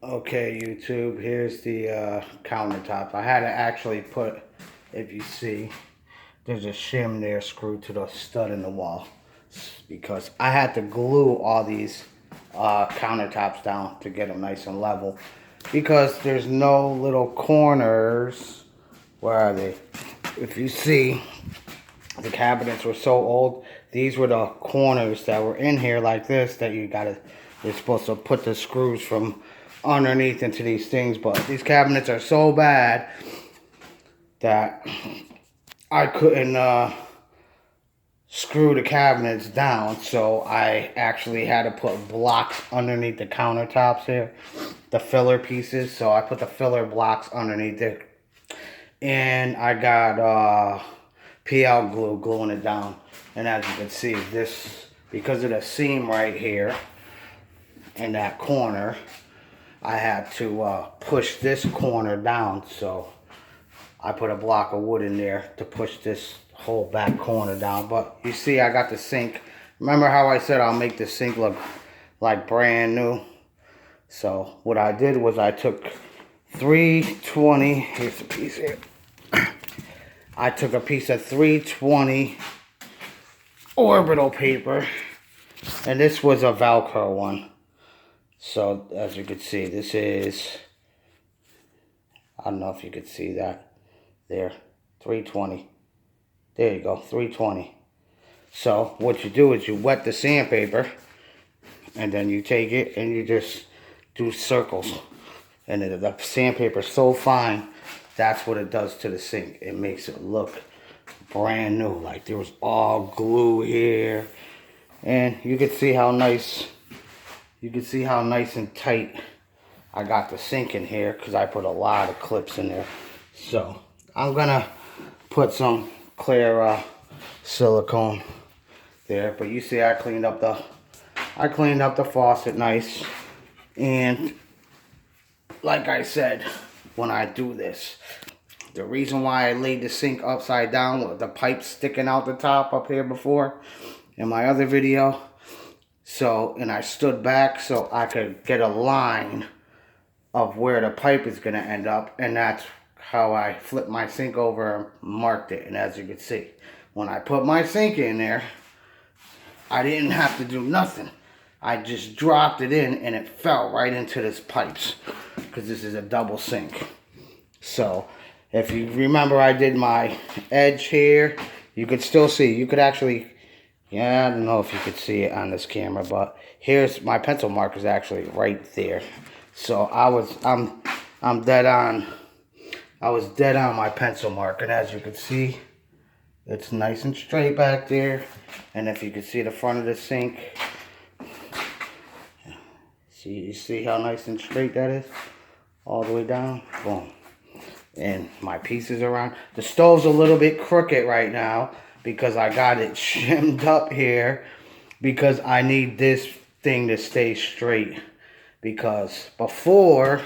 Okay, YouTube, here's the countertop. I had to actually put, if you see, there's a shim there screwed to the stud in the wall. Because I had to glue all these countertops down to get them nice and level. Because there's no little corners. Where are they? If you see, the cabinets were so old. These were the corners that were in here like this that you're supposed to put the screws from underneath into these things, but these cabinets are so bad that I couldn't screw the cabinets down, so I actually had to put blocks underneath the countertops here, the filler pieces. So I put the filler blocks underneath it, and I got PL glue gluing it down. And as you can see, this, because of the seam right here in that corner, I had to push this corner down, so I put a block of wood in there to push this whole back corner down. But you see, I got the sink. Remember how I said I'll make the sink look like brand new? So what I did was I took 320, here's a piece here. I took a piece of 320 orbital paper, and this was a Velcro one. So, as you can see, this is, I don't know if you could see that, there, 320. There you go, 320. So, what you do is you wet the sandpaper, and then you take it and you just do circles. And the sandpaper's so fine, that's what it does to the sink. It makes it look brand new, like there was all glue here. And you can see how nice... You can see how nice and tight I got the sink in here because I put a lot of clips in there. So I'm gonna put some clear silicone there. But you see, I cleaned up the faucet nice. And like I said, when I do this, the reason why I laid the sink upside down with the pipe sticking out the top up here before in my other video. So, and I stood back so I could get a line of where the pipe is going to end up. And that's how I flipped my sink over and marked it. And as you can see, when I put my sink in there, I didn't have to do nothing. I just dropped it in and it fell right into this pipes. Because this is a double sink. So, if you remember, I did my edge here. You could still see. You could actually... Yeah, I don't know if you could see it on this camera, but here's my pencil mark is actually right there. So I'm dead on. I was dead on my pencil mark, and as you can see, it's nice and straight back there. And if you can see the front of the sink, you see how nice and straight that is, all the way down. Boom. And my pieces around. The stove's a little bit crooked right now, because I got it shimmed up here because I need this thing to stay straight. Because before,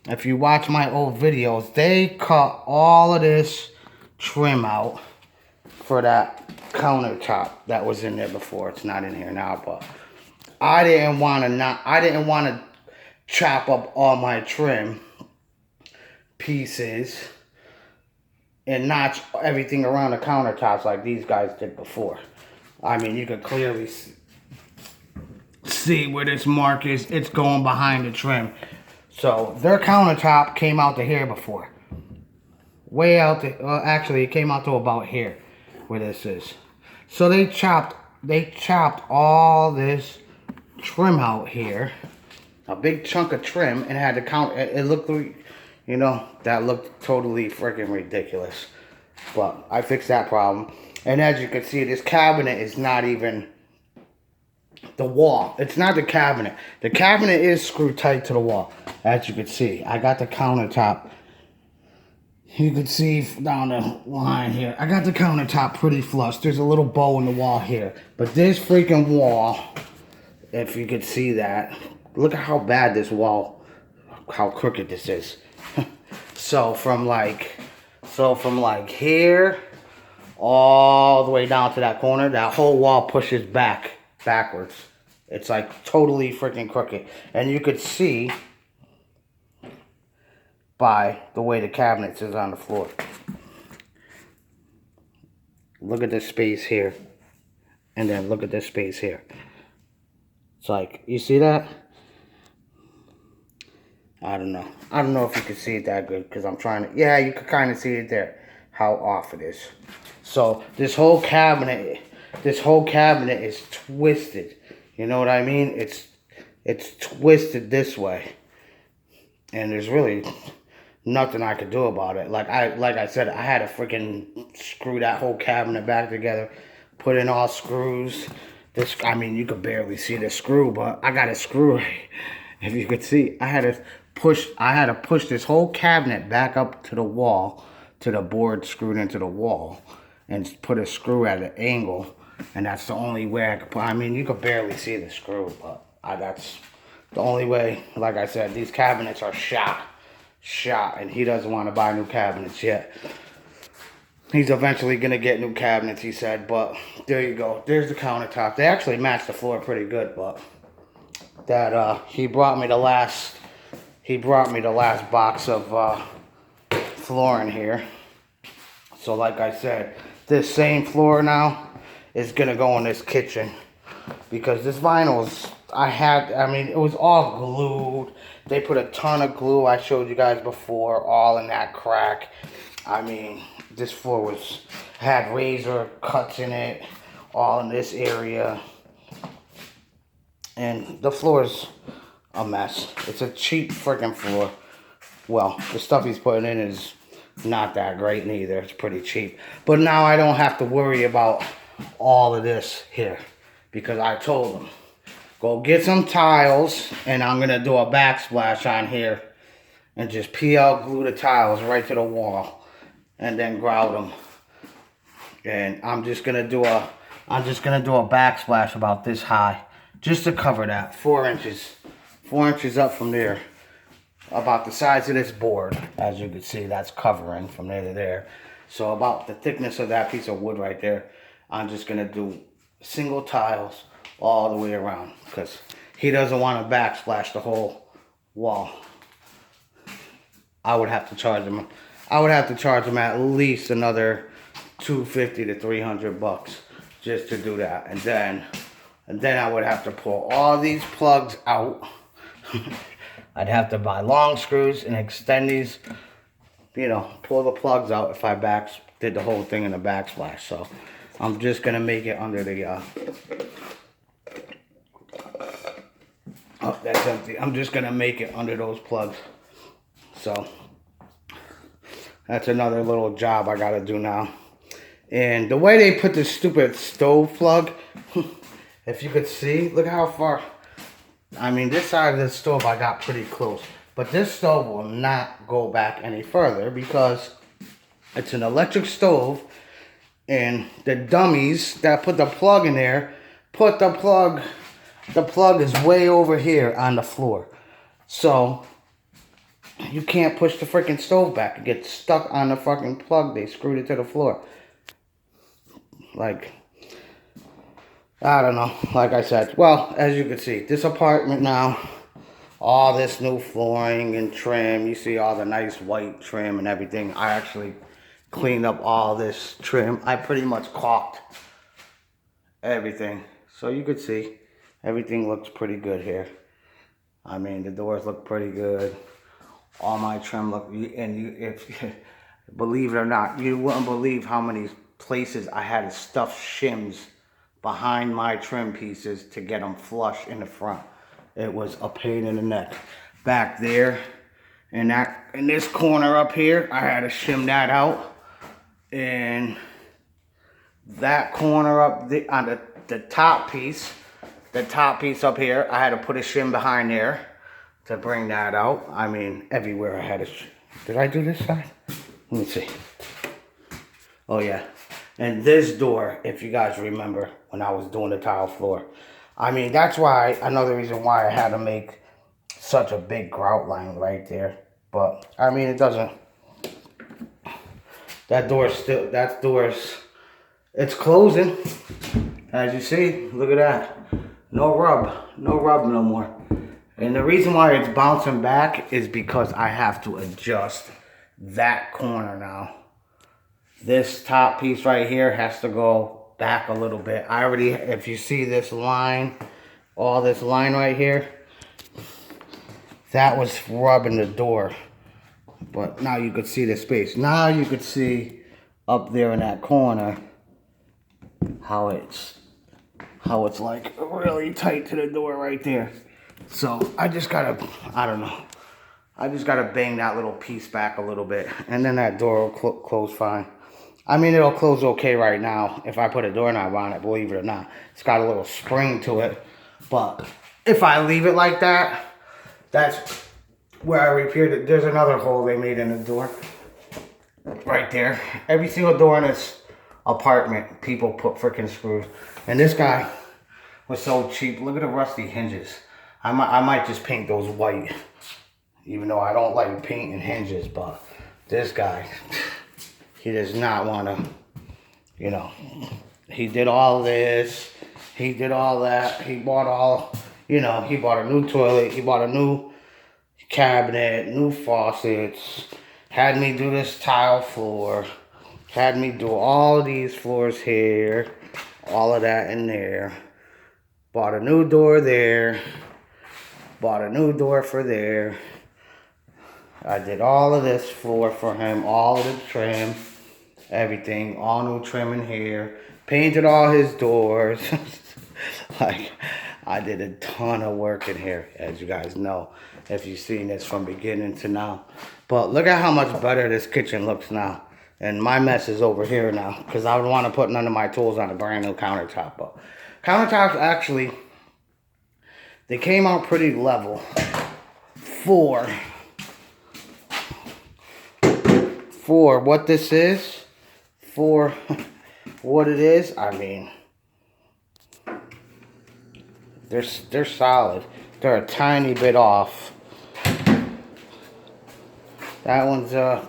if you watch my old videos, they cut all of this trim out for that countertop that was in there before. It's not in here now, but I didn't want to chop up all my trim pieces and notch everything around the countertops like these guys did before. I mean, you can clearly see where this mark is. It's going behind the trim. So their countertop came out to here before. Way out to, well, actually it came out to about here where this is. So they chopped all this trim out here. A big chunk of trim, and had to count. It looked, you know, that looked totally freaking ridiculous. But I fixed that problem. And as you can see, this cabinet is not even the wall. It's not the cabinet. The cabinet is screwed tight to the wall. As you can see, I got the countertop. You can see down the line here. I got the countertop pretty flush. There's a little bow in the wall here. But this freaking wall, if you could see that, look at how bad this wall, how crooked this is. So from like here all the way down to that corner, that whole wall pushes backwards. It's like totally freaking crooked. And you could see by the way the cabinets is on the floor. Look at this space here. And then look at this space here. It's like, you see that? I don't know. I don't know if you can see it that good because I'm trying to. Yeah, you can kind of see it there. How off it is. So this whole cabinet is twisted. You know what I mean? It's twisted this way, and there's really nothing I could do about it. Like I said, I had to freaking screw that whole cabinet back together, put in all screws. I mean, you could barely see the screw, but I got a screw right. If you could see, I had to push this whole cabinet back up to the wall, to the board screwed into the wall, and put a screw at an angle. And that's the only way I could put. I mean, you could barely see the screw, but that's the only way. Like I said, these cabinets are shot, and he doesn't want to buy new cabinets yet. He's eventually going to get new cabinets, he said, but there you go. There's the countertop. They actually match the floor pretty good, but that he brought me the last box of flooring here. So like I said, this same floor now is going to go in this kitchen because this vinyl is, I mean, it was all glued. They put a ton of glue, I showed you guys before, all in that crack. I mean, this floor had razor cuts in it, all in this area. And the floor is a mess. It's a cheap freaking floor. Well, the stuff he's putting in is not that great neither. It's pretty cheap. But now I don't have to worry about all of this here because I told him, go get some tiles and I'm going to do a backsplash on here and just PL glue the tiles right to the wall. And then grout them, and I'm just gonna do a backsplash about this high, just to cover that 4 inches up from there, about the size of this board. As you can see, that's covering from there to there. So about the thickness of that piece of wood right there, I'm just gonna do single tiles all the way around because he doesn't want to backsplash the whole wall. I would have to charge him at least another $250 to $300 just to do that. And then I would have to pull all these plugs out. I'd have to buy long screws and extend these, you know, pull the plugs out if I did the whole thing in a backsplash. So I'm just gonna make it under the oh, that's empty. I'm just gonna make it under those plugs. So that's another little job I gotta do now. And the way they put this stupid stove plug, if you could see, look how far. I mean, this side of the stove I got pretty close. But this stove will not go back any further because it's an electric stove. And the dummies that put the plug in there, the plug is way over here on the floor. So you can't push the freaking stove back. It gets stuck on the fucking plug. They screwed it to the floor. Like, I don't know. Like I said, well, as you can see, this apartment now, all this new flooring and trim. You see all the nice white trim and everything. I actually cleaned up all this trim. I pretty much caulked everything. So you could see, everything looks pretty good here. I mean, the doors look pretty good. All my trim look, and if believe it or not, you wouldn't believe how many places I had to stuff shims behind my trim pieces to get them flush in the front. It was a pain in the neck. Back there, in this corner up here, I had to shim that out, and that corner up on the top piece up here, I had to put a shim behind there to bring that out. I mean, everywhere I had a did I do this side? Let me see. Oh yeah. And this door, if you guys remember when I was doing the tile floor. I mean, that's why, another reason why I had to make such a big grout line right there. But, I mean, it doesn't, it's closing. As you see, look at that. No rub no more. And the reason why it's bouncing back is because I have to adjust that corner now. This top piece right here has to go back a little bit. I already, if you see this line, all this line right here, that was rubbing the door. But now you could see the space. Now you could see up there in that corner how it's like really tight to the door right there. So I just gotta, I don't know. I just gotta bang that little piece back a little bit, and then that door will close fine. I mean, it'll close okay right now if I put a doorknob on it, believe it or not. It's got a little spring to it, but if I leave it like that, that's where I repaired it. There's another hole they made in the door right there. Every single door in this apartment, people put freaking screws. And this guy was so cheap. Look at the rusty hinges. I might just paint those white, even though I don't like painting hinges, but this guy, he does not want to, you know, he did all this, he did all that, he bought all, you know, he bought a new toilet, he bought a new cabinet, new faucets, had me do this tile floor, had me do all these floors here, all of that in there, bought a new door there, bought a new door for there. I did all of this floor for him, all of the trim, everything, all new trim in here, painted all his doors. Like, I did a ton of work in here, as you guys know, if you've seen this from beginning to now. But look at how much better this kitchen looks now. And my mess is over here now, because I would want to put none of my tools on a brand new countertop. But countertops, actually, they came out pretty level for what this is, for what it is. I mean, they're solid. They're a tiny bit off. That one's a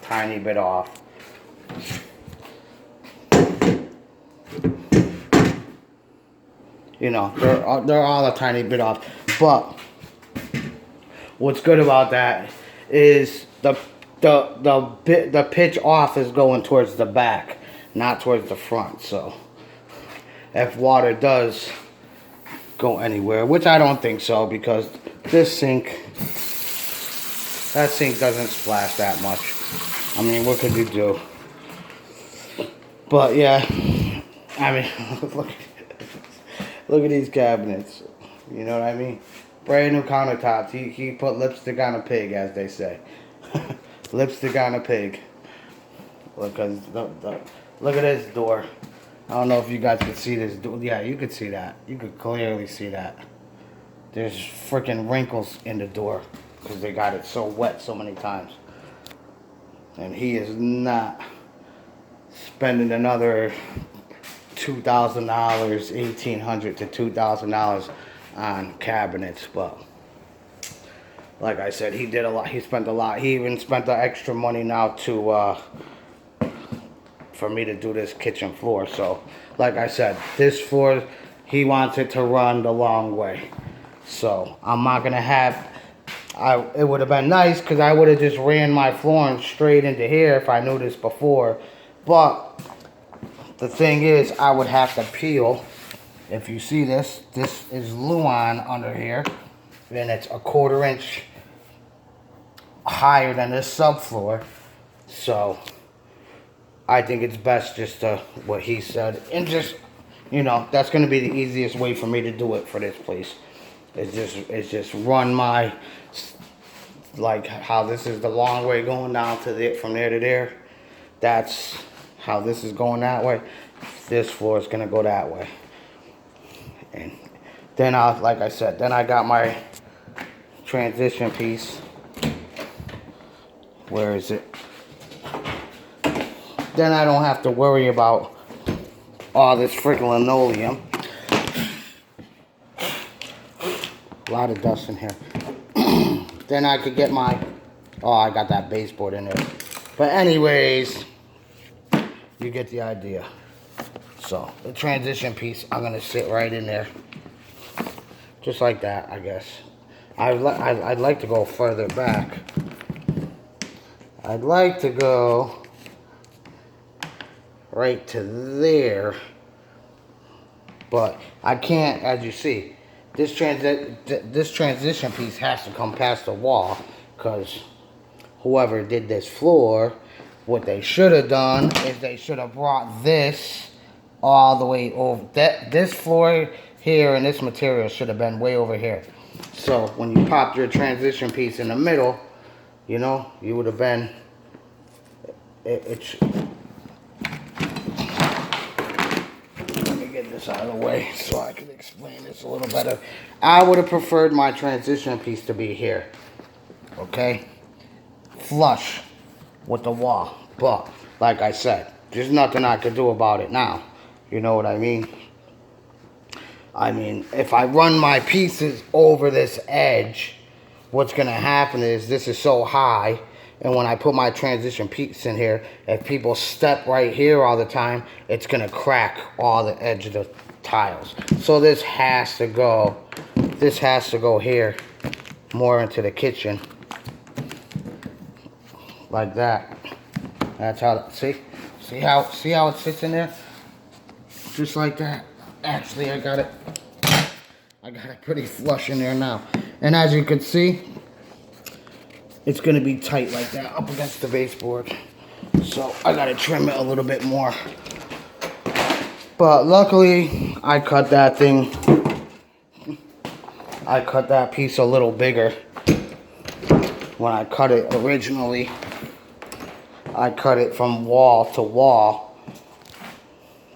tiny bit off. You know, they're all a tiny bit off. But what's good about that is the pitch off is going towards the back, not towards the front. So if water does go anywhere, which I don't think so, because this sink, that sink doesn't splash that much. I mean, what could you do? But yeah, I mean, look at these cabinets. You know what I mean? Brand new countertops. He put lipstick on a pig, as they say. Lipstick on a pig. Look at this door. I don't know if you guys could see this door. Yeah, you could see that. You could clearly see that. There's freaking wrinkles in the door because they got it so wet so many times. And he is not spending another $2,000, $1,800 to $2,000 on cabinets, but like I said, he did a lot. He spent a lot. He even spent the extra money now to for me to do this kitchen floor. So, like I said, this floor, he wants it to run the long way. So I'm not gonna have. It would have been nice because I would have just ran my flooring straight into here if I knew this before. But the thing is, I would have to peel. If you see this is Luan under here, and it's a 1/4 inch higher than this subfloor. So I think it's best just to, what he said, and just, you know, that's going to be the easiest way for me to do it for this place. It's just run my, like how this is the long way going down to the, from there to there. That's how this is going that way. This floor is going to go that way. And then like I said, then I got my transition piece. Where is it? Then I don't have to worry about all this freaking linoleum. A lot of dust in here. Then I could get my, oh, I got that baseboard in there. But anyways, you get the idea. So the transition piece, I'm gonna sit right in there. Just like that, I guess. I'd like to go further back. I'd like to go right to there, but I can't, as you see. This transition piece has to come past the wall, because whoever did this floor, what they should have done is they should have brought this all the way over. This floor here and this material should have been way over here. So when you popped your transition piece in the middle, you know, you would have been, let me get this out of the way so I can explain this a little better. I would have preferred my transition piece to be here, okay? Flush with the wall. But, like I said, there's nothing I could do about it now. You know what I mean? I mean, if I run my pieces over this edge, what's going to happen is this is so high, and when I put my transition piece in here, if people step right here all the time, it's going to crack all the edge of the tiles. So this has to go here, more into the kitchen, like that. That's how, see how it sits in there? Just like that. Actually, I got it pretty flush in there now. And as you can see, it's gonna be tight like that up against the baseboard. So I gotta trim it a little bit more. But luckily, I cut that piece a little bigger. When I cut it originally, I cut it from wall to wall,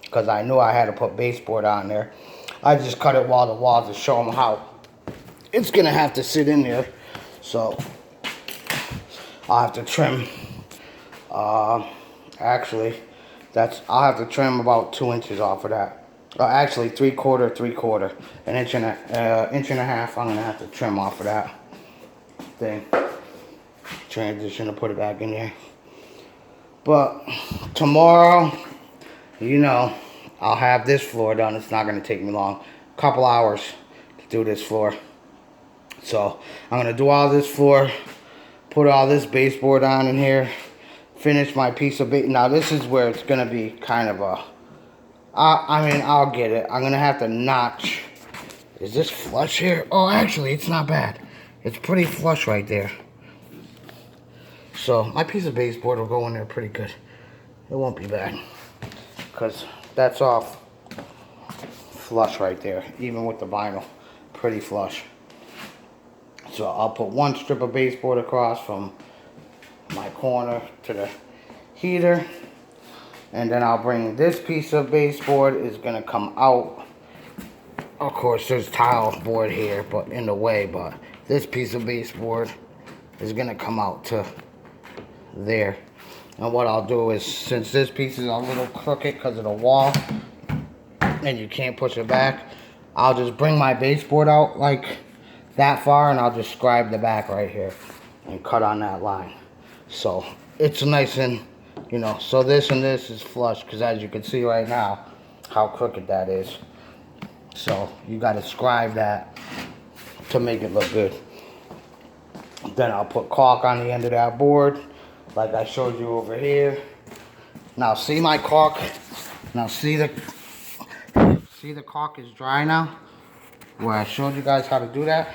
because I knew I had to put baseboard on there. I just cut it wall to wall to show them how it's gonna have to sit in there. So I'll have to trim. Actually, I'll have to trim about 2 inches off of that. Actually, 3/4, an inch and a half. I'm gonna have to trim off of that thing. Transition to put it back in there. But tomorrow, you know, I'll have this floor done. It's not going to take me long. A couple hours to do this floor. So I'm going to do all this floor, put all this baseboard on in here, finish my piece of base. Now this is where it's going to be kind of a, I mean, I'll get it. I'm going to have to notch. Is this flush here? Oh, actually, it's not bad. It's pretty flush right there. So my piece of baseboard will go in there pretty good. It won't be bad, because that's off flush right there, even with the vinyl, pretty flush. So I'll put one strip of baseboard across from my corner to the heater, and then I'll bring this piece of baseboard is gonna come out. Of course, there's tile board here, but in the way, but this piece of baseboard is gonna come out to there. And what I'll do is, since this piece is a little crooked because of the wall and you can't push it back, I'll just bring my baseboard out like that far, and I'll just scribe the back right here and cut on that line. So it's nice and, you know, so this and this is flush, because as you can see right now how crooked that is. So you got to scribe that to make it look good. Then I'll put caulk on the end of that board, like I showed you over here. Now see my caulk. Now see the caulk is dry now, where I showed you guys how to do that.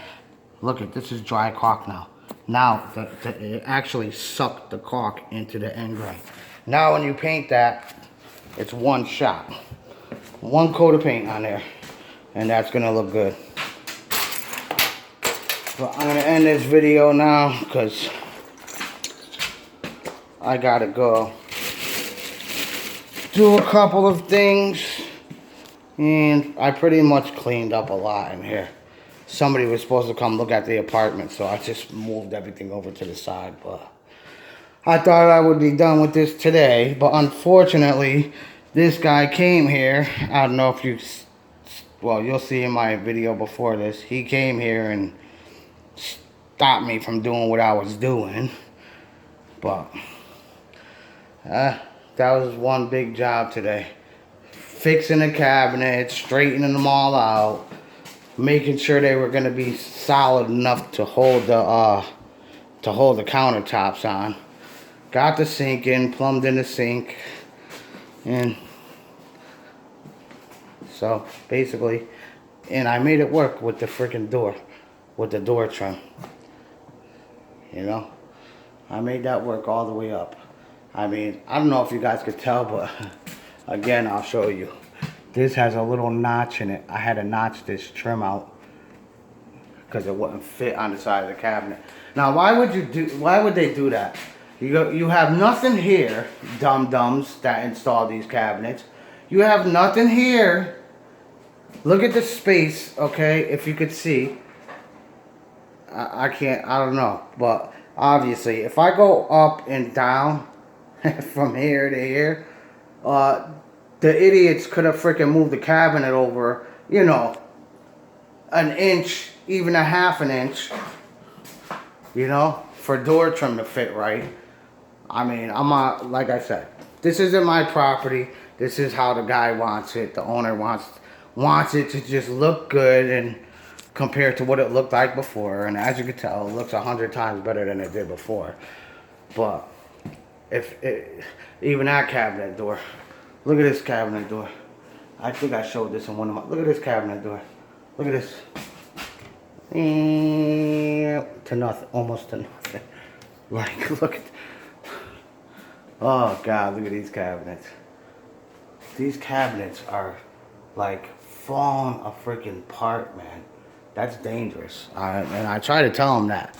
Look at this, is dry caulk now. Now it actually sucked the caulk into the end grain. Now when you paint that, it's one shot, one coat of paint on there, and that's gonna look good. So I'm gonna end this video now because I gotta go do a couple of things, and I pretty much cleaned up a lot in here. Somebody was supposed to come look at the apartment, so I just moved everything over to the side. But I thought I would be done with this today, but unfortunately this guy came here. I don't know if you, well, you'll see in my video before this, he came here and stopped me from doing what I was doing. But that was one big job today. Fixing the cabinets, straightening them all out, making sure they were gonna be solid enough to hold the countertops on. Got the sink in, plumbed in the sink, and so basically, and I made it work with the freaking door, with the door trim. You know, I made that work all the way up. I mean, I don't know if you guys could tell, but again, I'll show you. This has a little notch in it. I had to notch this trim out because it wouldn't fit on the side of the cabinet. Now, why would they do that? You have nothing here, dum-dums that install these cabinets. You have nothing here. Look at the space, okay, if you could see. I don't know, but obviously, if I go up and down from here to here, the idiots could have freaking moved the cabinet over, you know, an inch, even a half an inch, you know, for door trim to fit right. I mean, like I said, this isn't my property. This is how the guy wants it. The owner wants it to just look good and compared to what it looked like before. And as you can tell, it looks 100 times better than it did before. But even that cabinet door, look at this cabinet door. I think I showed this in one of my, look at this cabinet door. Look at this. To nothing, almost to nothing. Like, look at, oh God, look at these cabinets. These cabinets are like falling a freaking apart, man. That's dangerous. And I try to tell them that.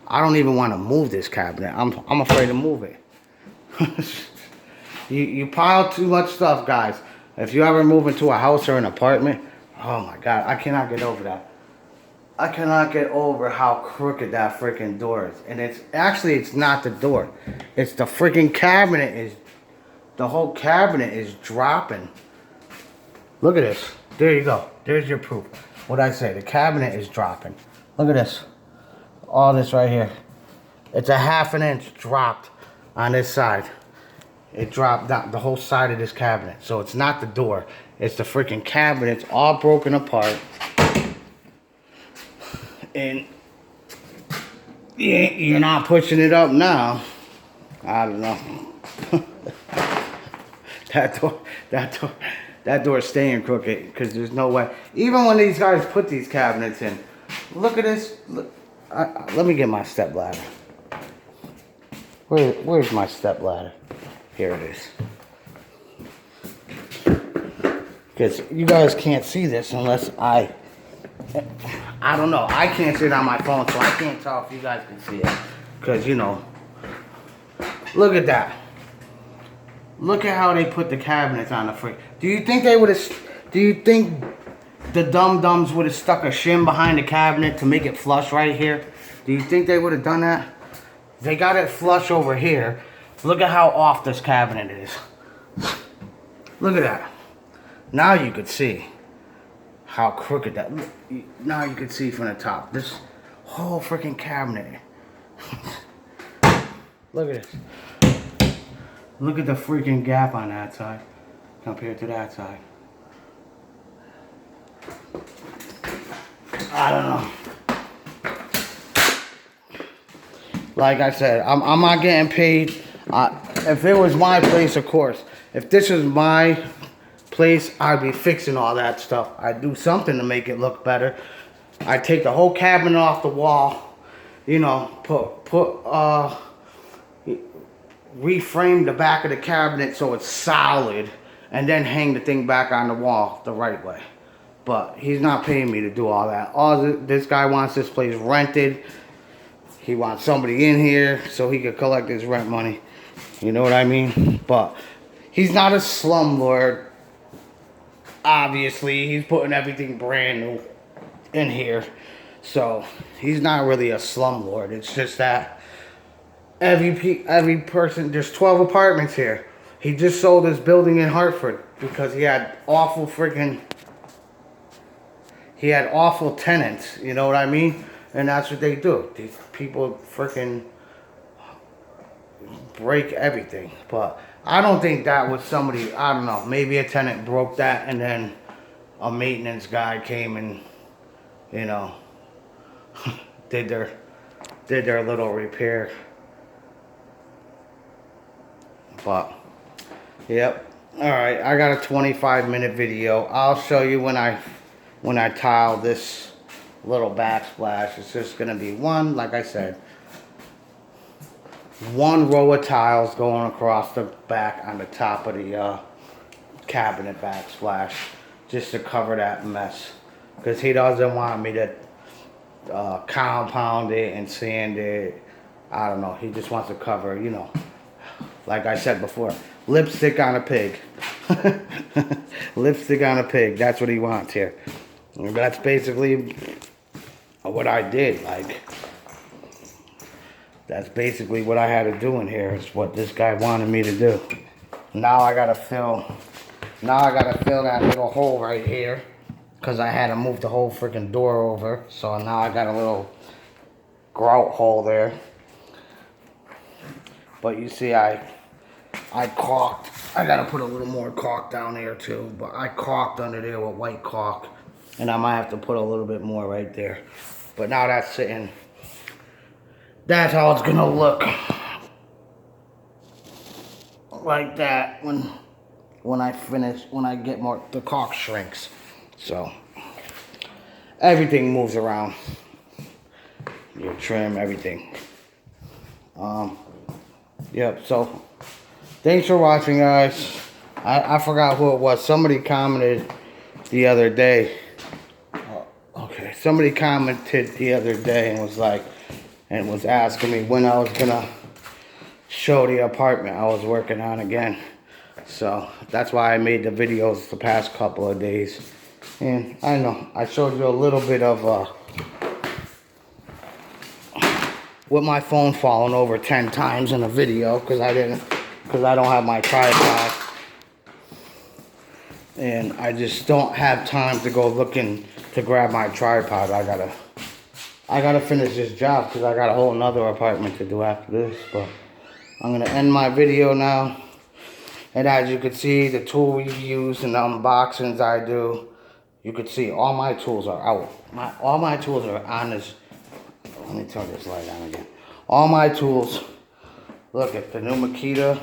I don't even want to move this cabinet. I'm afraid to move it. You pile too much stuff, guys. If you ever move into a house or an apartment, oh my God, I cannot get over that. I cannot get over how crooked that freaking door is. And it's not the door. It's the freaking cabinet the whole cabinet is dropping. Look at this. There you go. There's your proof. What I say, the cabinet is dropping. Look at this. All this right here. It's a half an inch dropped on this side. It dropped down the whole side of this cabinet. So it's not the door. It's the freaking cabinet. It's all broken apart. And you're not pushing it up now. I don't know. That door's staying crooked because there's no way. Even when these guys put these cabinets in, look at this. Look, let me get my step ladder. Where's my step ladder? Here it is. Because you guys can't see this unless I don't know. I can't see it on my phone, so I can't tell if you guys can see it. Because, you know, look at that. Look at how they put the cabinets on the fridge. Do you think the dum-dums would have stuck a shim behind the cabinet to make it flush right here? Do you think they would have done that? They got it flush over here. Look at how off this cabinet is. Look at that. Now you could see how crooked that. Now you can see from the top. This whole freaking cabinet. Look at this. Look at the freaking gap on that side compared to that side. I don't know. Like I said, I'm not getting paid. If it was my place, of course. If this was my place, I'd be fixing all that stuff. I'd do something to make it look better. I'd take the whole cabinet off the wall. You know, reframe the back of the cabinet so it's solid, and then hang the thing back on the wall the right way. But he's not paying me to do all that. This guy wants this place rented. He wants somebody in here so he could collect his rent money. You know what I mean? But he's not a slumlord. Obviously, he's putting everything brand new in here. So he's not really a slumlord. It's just that every person, there's 12 apartments here. He just sold his building in Hartford because he had awful tenants, you know what I mean? And that's what they do. These people freaking break everything. But I don't think that was somebody, I don't know, maybe a tenant broke that and then a maintenance guy came and you know, did their little repair. But yep. All right, I got a 25-minute video. I'll show you when I tile this little backsplash. It's just gonna be one, like I said, one row of tiles going across the back on the top of the cabinet backsplash, just to cover that mess, because he doesn't want me to compound it and sand it. I don't know. He just wants to cover, you know, like I said before, lipstick on a pig. Lipstick on a pig. That's what he wants here. And that's basically what I did. Like, that's basically what I had to do in here. Is what this guy wanted me to do. Now I gotta fill. Now I gotta fill that little hole right here, because I had to move the whole freaking door over. So now I got a little grout hole there. But you see, I caulked. I gotta put a little more caulk down there too. But I caulked under there with white caulk, and I might have to put a little bit more right there. But now that's sitting. That's how it's gonna look, like that when I finish, when I get more, the caulk shrinks. So everything moves around. Your trim, everything. Yep. So thanks for watching, guys. I forgot who it was. Somebody commented the other day. Okay, somebody commented the other day and was like, and was asking me when I was gonna show the apartment I was working on again. So that's why I made the videos the past couple of days. And I know I showed you a little bit of with my phone falling over 10 times in a video, because I don't have my tripod, and I just don't have time to go looking to grab my tripod. I gotta finish this job, because I got a whole nother apartment to do after this. But I'm gonna end my video now. And as you can see, the tool we use and the unboxings I do, you can see all my tools are out. All my tools are on this. Let me turn this light on again. All my tools. Look at the new Makita.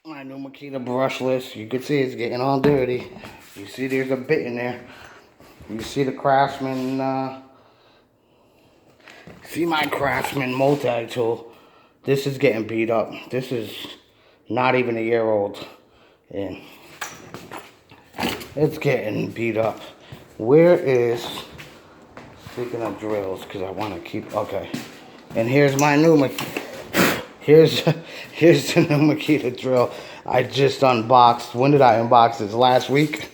My new Makita brushless. You can see it's getting all dirty. You see there's a bit in there. You see the Craftsman. See my Craftsman multi-tool. This is getting beat up. This is not even a year old. And it's getting beat up. Where is... Speaking of drills, because I want to keep... Okay. And here's my new Makita. Here's the new Makita drill I just unboxed. When did I unbox this? Last week?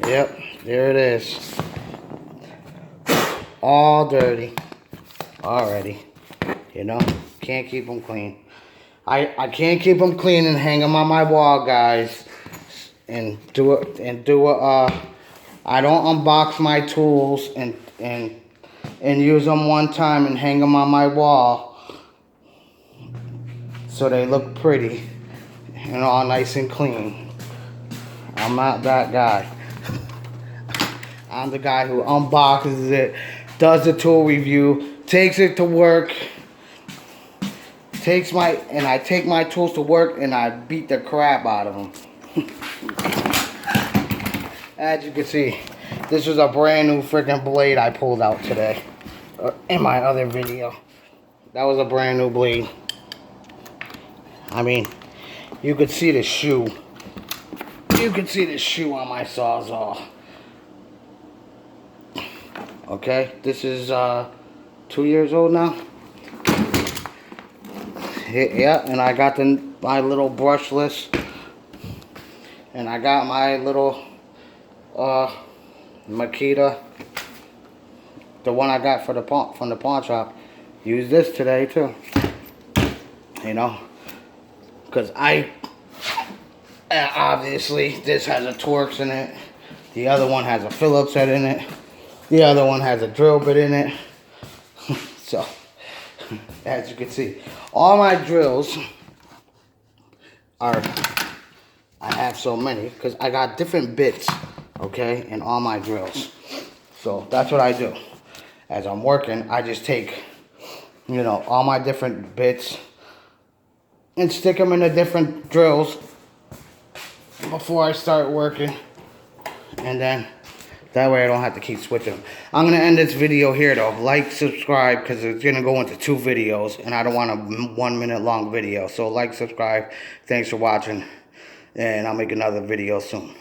Yep. There it is. All dirty. Already. You know? Can't keep them clean. I can't keep them clean and hang them on my wall, guys. And do it. I don't unbox my tools and use them one time and hang them on my wall so they look pretty and all nice and clean. I'm not that guy. I'm the guy who unboxes it, does the tool review, takes it to work, I take my tools to work and I beat the crap out of them. As you can see, this was a brand new freaking blade I pulled out today. In my other video. That was a brand new blade. I mean, you could see the shoe. You could see the shoe on my Sawzall. Okay, this is 2 years old now. Yeah, and I got my little brushless. And I got my little Makita, the one I got from the pawn shop. Use this today too. You know, because obviously this has a Torx in it. The other one has a Phillips head in it. The other one has a drill bit in it. So, as you can see, all my drills are. I have so many because I got different bits. okay, in all my drills. So that's what I do. As I'm working, I just take, you know, all my different bits and stick them in the different drills before I start working. And then that way I don't have to keep switching. I'm going to end this video here though. Like, subscribe, because it's going to go into 2 videos. And I don't want a 1 minute long video. So like, subscribe. Thanks for watching. And I'll make another video soon.